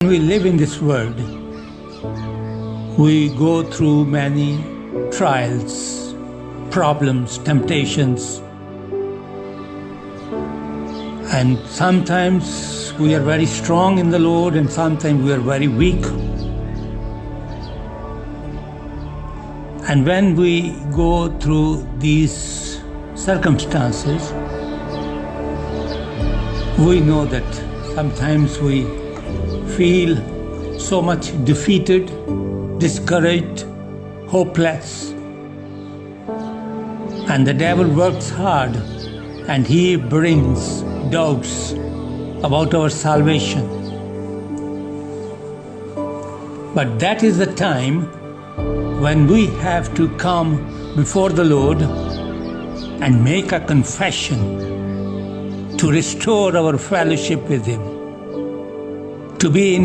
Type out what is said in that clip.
We live in this world. We go through many trials, problems, temptations. And sometimes we are very strong in the Lord and sometimes we are very weak. And when we go through these circumstances, we know that sometimes we feel so much defeated, discouraged, hopeless. And the devil works hard and he brings doubts about our salvation. But that is the time when we have to come before the Lord and make a confession to restore our fellowship with Him, to be in